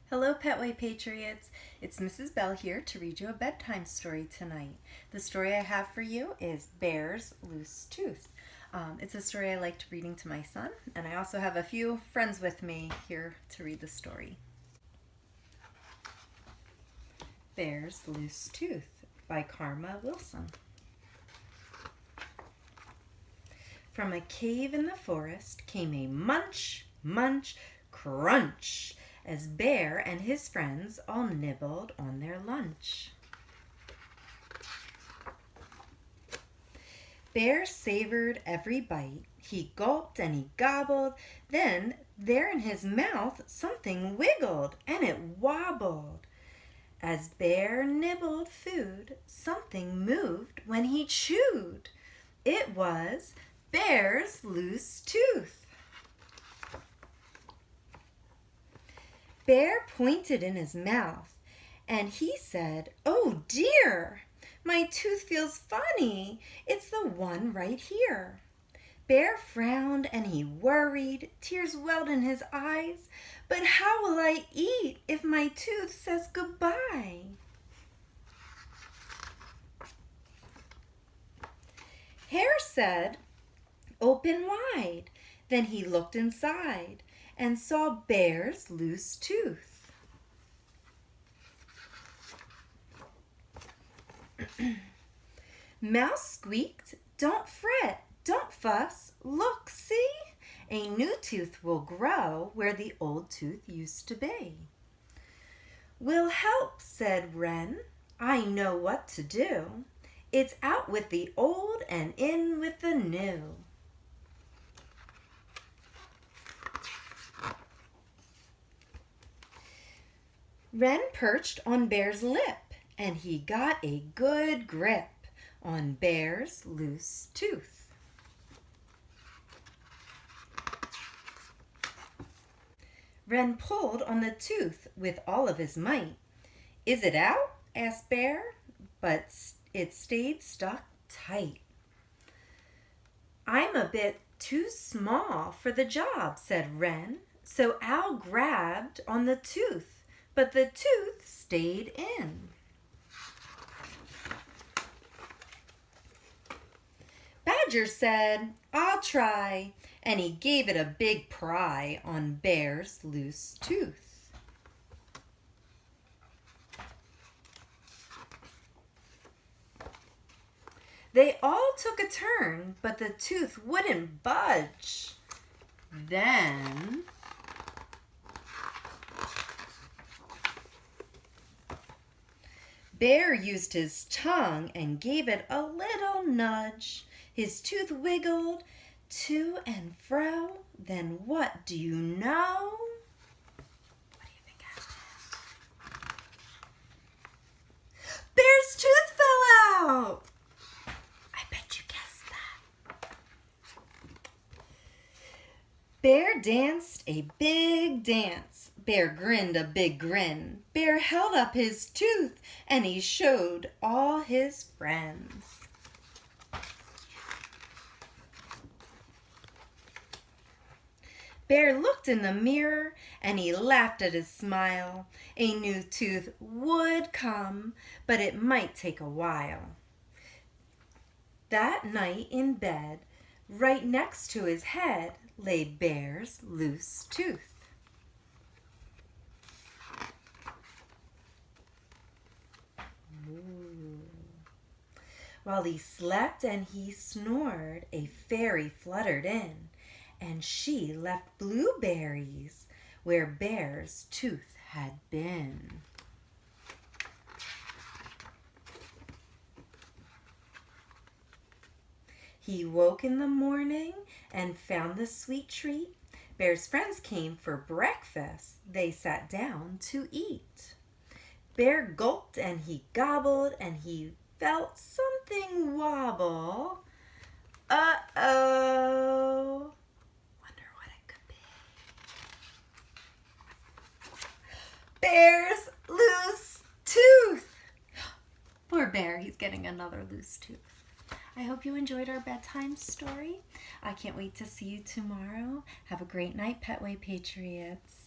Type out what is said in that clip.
Hello, Petway Patriots. It's Mrs. Bell here to read you a bedtime story tonight. The story I have for you is Bear's Loose Tooth. It's a story I liked reading to my son, and I also have a few friends with me here to read the story. Bear's Loose Tooth by Karma Wilson. From a cave in the forest came a munch, munch, crunch, as Bear and his friends all nibbled on their lunch. Bear savored every bite. He gulped and he gobbled. Then there in his mouth something wiggled and it wobbled. As Bear nibbled food, something moved when he chewed. It was Bear's loose tooth. Bear pointed in his mouth, and he said, "Oh dear, my tooth feels funny. It's the one right here." Bear frowned and he worried. Tears welled in his eyes. "But how will I eat if my tooth says goodbye?" Hare said, "Open wide." Then he looked inside and saw Bear's loose tooth. Mouse squeaked, "Don't fret, don't fuss, look, see? A new tooth will grow where the old tooth used to be." "We'll help," said Wren. "I know what to do. It's out with the old and in with the new." Wren perched on Bear's lip, and he got a good grip on Bear's loose tooth. Wren pulled on the tooth with all of his might. "Is it out?" asked Bear, but it stayed stuck tight. "I'm a bit too small for the job," said Wren, so Owl grabbed on the tooth, but the tooth stayed in. Badger said, "I'll try," and he gave it a big pry on Bear's loose tooth. They all took a turn, but the tooth wouldn't budge. Then Bear used his tongue and gave it a little nudge. His tooth wiggled to and fro. Then what do you know? What do you think happened? Bear's tooth fell out! I bet you guessed that. Bear danced a big dance. Bear grinned a big grin. Bear held up his tooth and he showed all his friends. Bear looked in the mirror and he laughed at his smile. A new tooth would come, but it might take a while. That night in bed, right next to his head, lay Bear's loose tooth. While he slept and he snored, a fairy fluttered in, and she left blueberries where Bear's tooth had been. He woke in the morning and found the sweet treat. Bear's friends came for breakfast. They sat down to eat. Bear gulped and he gobbled and he felt something wobble. Uh-oh. Wonder what it could be. Bear's loose tooth. Poor Bear, he's getting another loose tooth. I hope you enjoyed our bedtime story. I can't wait to see you tomorrow. Have a great night, Petway Patriots.